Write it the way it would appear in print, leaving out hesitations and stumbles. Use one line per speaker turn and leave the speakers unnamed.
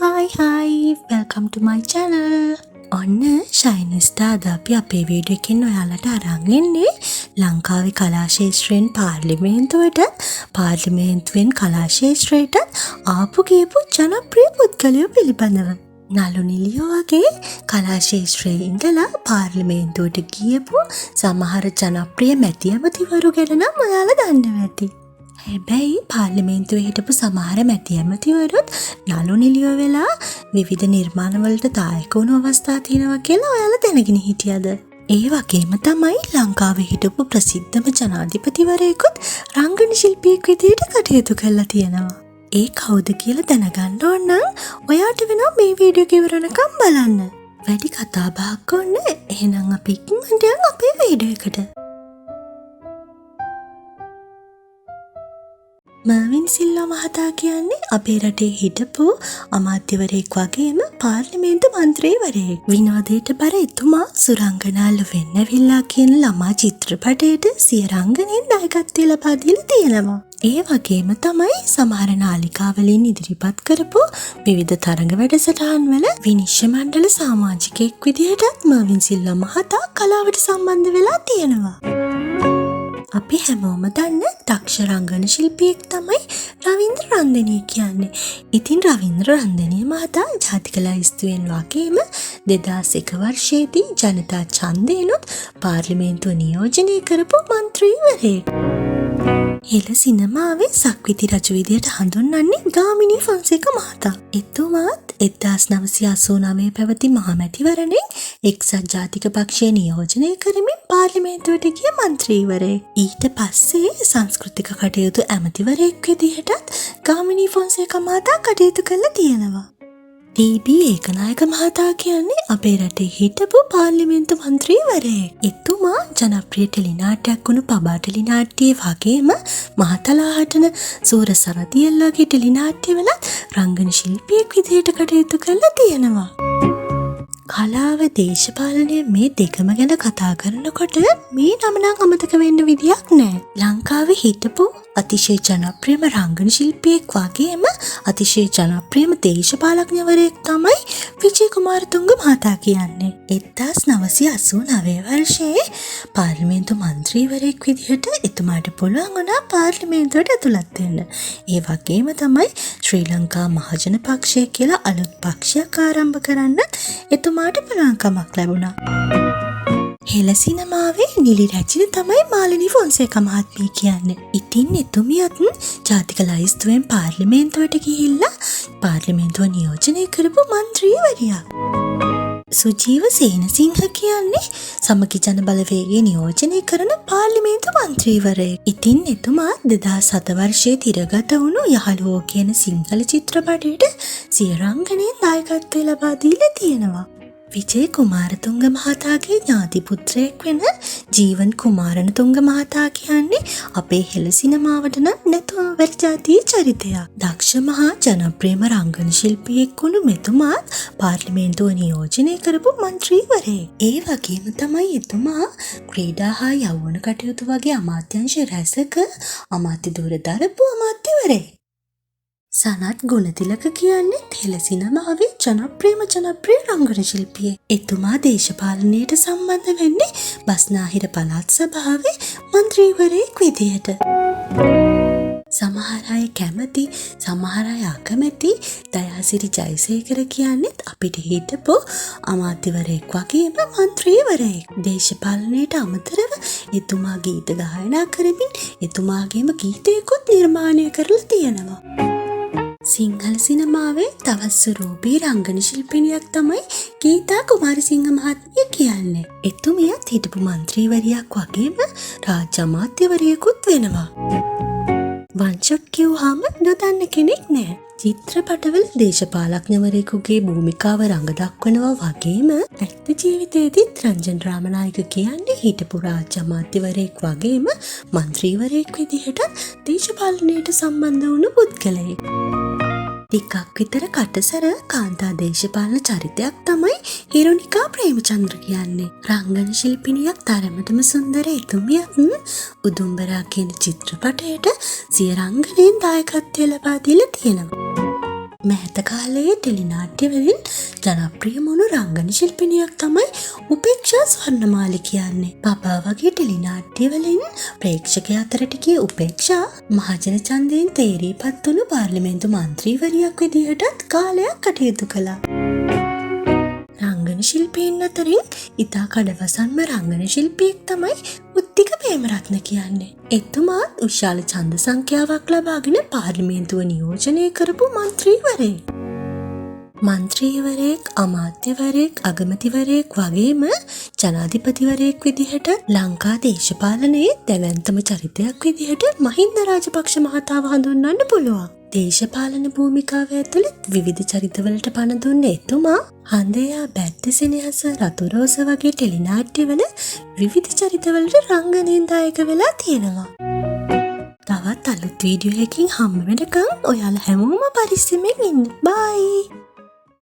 Hi, welcome to my channel. ඔන්න ශයිනි star අද අපි අපේ වීඩියෝ එකෙන් ඔයාලට අරන් එන්නේ ලංකාවේ කලා ශාස්ත්‍රයෙන් පාර්ලිමේන්තුවෙන් කලා ශාස්ත්‍රයට ආපු ගියපු ජනප්‍රිය පුද්ගලයෝ පිළිබඳව. නළු නිළියෝ වගේ කලා ශාස්ත්‍රයේ ඉඳලා පාර්ලිමේන්තුවට ගියපු සමහර ජනප්‍රිය මැති ඇමතිවරු ගැන නම් ඔයාලා දන්නවා ඇති. හැබැයි පාර්ලිමේන්තුවේ හිටපු සමහර මැති ඇමතිවරුත් නළු නිළියෝ වෙලා විවිධ නිර්මාණවලට දායක වුණු අවස්ථා තියෙනවා කියලා ඔයාලා දැනගෙන හිටියද? ඒ වගේම තමයි ලංකාවේ හිටපු ප්‍රසිද්ධම ජනාධිපතිවරයෙකුත් රංගන ශිල්පියෙක් විදිහට කටයුතු කරලා තියෙනවා. ඒ කවුද කියලා දැනගන්න ඕන නම් ඔයාට වෙනවා මේ වීඩියෝ එක ඉවර වෙනකම් බලන්න. වැඩි කතා බහක් ඕනේ. එහෙනම් අපි ඉක්මනට යමු අපේ වීඩියෝ එකට. මර්වින් සිල්වා මහතා කියන්නේ අපේ රටේ හිටපු අමාත්‍යවරයෙක් වගේම පාර්ලිමේන්තු මන්ත්‍රීවරයෙක්. විනෝදයට බර එතුමා සුරංගනා ලොවෙන්නවිල්ලා කියන ළමා චිත්‍රපටයට සිය රංගනයෙන් දායකත්වය ලබා දීලා තියෙනවා. ඒ වගේම තමයි සමහර නාලිකාවලින් ඉදිරිපත් කරපු විවිධ තරඟ වැඩසටහන් වල විනිශ්චය මණ්ඩල සමාජිකයෙක් විදිහටත් මර්වින් සිල්වා මහතා කලාවට සම්බන්ධ වෙලා තියෙනවා. අපි හැමෝම දන්න දක්ෂ රංගන ශිල්පියෙක් තමයි රවීන්ද්‍ර රන්දනී කියන්නේ. ඉතින් රවීන්ද්‍ර රන්දනී මහතා ජාතික ලැයිස්තුවෙන් වගේම 2001 වර්ෂයේදී ජනතා ඡන්දයෙන්ුත් පාර්ලිමේන්තුව නියෝජනය කරපු මන්ත්‍රීවරයෙක්. හෙළ සිනමාවේ සක්විති රජු විදියට හඳුන්වන්නේ ගාමිණී ෆොන්සේකා මහතා. එතුමාත් 1989 පැවති මහමැතිවරණයෙන් එක්සත් ජාතික පක්ෂය නියෝජනය කරමින් පාර්ලිමේන්තුවට ගිය මන්ත්‍රීවරයෙක්. ඊට පස්සේ සංස්කෘතික කටයුතු ඇමතිවරයෙක් විදිහටත් ගාමිණී ෆොන්සේකා මහතා කටයුතු කරලා තියෙනවා. ටී.බී. ඒකනායක මහතා කියන්නේ අපේ රටේ හිටපු පාර්ලිමේන්තු මන්ත්‍රීවරයෙක්. එතුමා ජනප්‍රිය ටෙලි නාට්‍යයක් වුණු පබා ටෙලි නාට්‍යයේ වගේම මහතලාහටන සූර සරදියෙල්ලාගේ ටෙලි නාට්‍යවලත් රංගන ශිල්පියෙක් විදිහට කටයුතු කරලා තියෙනවා. කලාව දේශපාලනය මේ දෙකම ගැන කතා කරනකොට මේ නම නම් අමතක වෙන්න විදියක් නැහැ. ලංකාවේ හිටපු අතිශය ජනප්‍රියම රංගන ශිල්පියෙක් වගේම අතිශය ජනප්‍රියම දේශපාලඥවරයෙක් තමයි විජේ කුමාරතුංග මහතා කියන්නේ. 1989 වර්ෂයේ පාර්ලිමේන්තු මන්ත්‍රීවරයෙක් විදිහට එතුමාට පුළුවන් වුණා පාර්ලිමේන්තුවට ඇතුළත් වෙන්න. ඒ වගේම තමයි ශ්‍රී ලංකා මහජන පක්ෂය කියලා අලුත් පක්ෂයක් ආරම්භ කරන්න එතුමාට පුළුවන්කමක් ලැබුණා. හෙළ සිනමාවේ නිලි රැජින තමයි මාලිනී ෆොන්සේකා මහත්මිය කියන්නේ. ඉතින් එතුමියත් ජාතික ලැයිස්තුවෙන් පාර්ලිමේන්තුවට ගිහිල්ලා පාර්ලිමේන්තුව නියෝජනය කරපු මන්ත්‍රීවරියක්. සුජීව සේනසිංහ කියන්නේ සමගි ජන බලවේගයේ නියෝජනය කරන පාර්ලිමේන්තු මන්ත්‍රීවරයෙක්. ඉතින් එතුමා 2007 වර්ෂයේ තිරගත වුණු යහළුවෝ කියන සිංහල චිත්‍රපටයට සිය රංගනයෙන් දායකත්වය ලබා දීලා තියෙනවා. විජේ කුමාරතුංග මහතාගේ ඥාති පුත්‍රයෙක් වෙන ජීවන් කුමාරණතුංග මහතා කියන්නේ අපේ හෙළ සිනමාවට නම් නැතුව වැරි ජාතියේ චරිතයක්. දක්ෂ මහා ජනප්‍රියම රංගන ශිල්පියෙක් වුණු මෙතුමාත් පාර්ලිමේන්තුව නියෝජනය කරපු මන්ත්‍රීවරයෙක්. ඒ වගේම තමයි එතුමා ක්‍රීඩා හා යෞවන කටයුතු වගේ අමාත්‍යංශ රැසක අමාත්‍ය ධුර දරපු අමාත්‍යවරයෙක්. සනත් ගුණතිලක කියන්නේ හෙළ සිනමාවේ ජනප්‍රිය රංගන ශිල්පියෙක්. එතුමා දේශපාලනයට සම්බන්ධ වෙන්නේ බස්නාහිර පළාත් සභාවේ මන්ත්‍රීවරයෙක් විදිහට. සමහර අය කැමති, සමහර අය අකමැති දයාසිරි ජයසේකර කියන්නේත් අපිට හිටපු අමාත්‍යවරයෙක් වගේම මන්ත්‍රීවරයෙක්. දේශපාලනයට අමතරව එතුමා ගීත ගායනා කරමින් එතුමාගේම ගීතයකුත් නිර්මාණය කරලා තියෙනවා. සිංහල සිනමාවේ තවත් සුරූපී රංගන ශිල්පිනියක් තමයි ගීතා කුමාරසිංහ මහත්මිය කියන්නේ. එතුමියත් හිටපු මන්ත්‍රීවරියක් වගේම රාජ්‍ය අමාත්‍යවරයෙකුත් වෙනවා. වංශොට් කිව්වහම නොදන්න කෙනෙක් නෑ. චිත්‍රපටවල දේශපාලඥවරයෙකුගේ භූමිකාව රඟ දක්වනවා වගේම ඇත්ත ජීවිතයේදීත් රංජන් රාමනායක කියන්නේ හිටපු රාජ්‍ය අමාත්‍යවරයෙක් වගේම මන්ත්‍රීවරයෙක් විදිහට දේශපාලනයට සම්බන්ධ වුණු පුද්ගලයෙක්. ටිකක් විතර කටසර කාන්තා දේශපාලන චරිතයක් තමයි හිරුනිකා ප්‍රේමචන්ද්‍ර කියන්නේ. රංගන ශිල්පිනියක් තරමටම සුන්දර එතුමියත් උදුම්බරා කියන චිත්‍රපටයට සිය රංගනයෙන් දායකත්වය ලබා දීලා තියෙනවා. මෑත කාලයේ ටෙලිනාට්‍ය වලින් ජනප්‍රිය වුණු රංගන ශිල්පිනියක් තමයි උපේක්ෂා ස්වර්ණමාලි කියන්නේ. පපා වගේ ටෙලිනාට්‍ය වලින් ප්‍රේක්ෂකයා අතරට ගිය උපේක්ෂා මහජන ඡන්දයෙන් තේරීපත් වුණු පාර්ලිමේන්තු මන්ත්‍රීවරියක් විදිහටත් කාලයක් කටයුතු කළා. රංගන ශිල්පීන් අතරින් ඉතා කඩවසන්ම රංගන ශිල්පියෙක් තමයි උත්තික ප්‍රේමරත්න කියන්නේ. එතුමාත් විශාල ඡන්ද සංඛ්‍යාවක් ලබාගෙන පාර්ලිමේන්තුව නියෝජනය කරපු මන්ත්‍රීවරයෙක්. මන්ත්‍රීවරයෙක්, අමාත්‍යවරයෙක්, අගමැතිවරයෙක් වගේම ජනාධිපතිවරයෙක් විදිහට ලංකා දේශපාලනයේ දැවැන්තම චරිතයක් විදිහට මහින්ද රාජපක්ෂ මහතාව හඳුන්වන්න පුළුවන්. දේශපාලන භූමිකාව ඇතුළත් විවිධ චරිතවලට පණ දුන්න එතුමා හන්දයා බැද්ද සෙනෙහස රතු රෝස වගේ ටෙලිනාට්‍යවල විවිධ චරිතවලට රංගනයෙන් දායක වෙලා තියෙනවා. තවත් අලුත් වීඩියෝ එකකින් හම්බ වෙනකම් ඔයාලා හැමෝම පරිස්සමෙන් ඉන්න. බයි.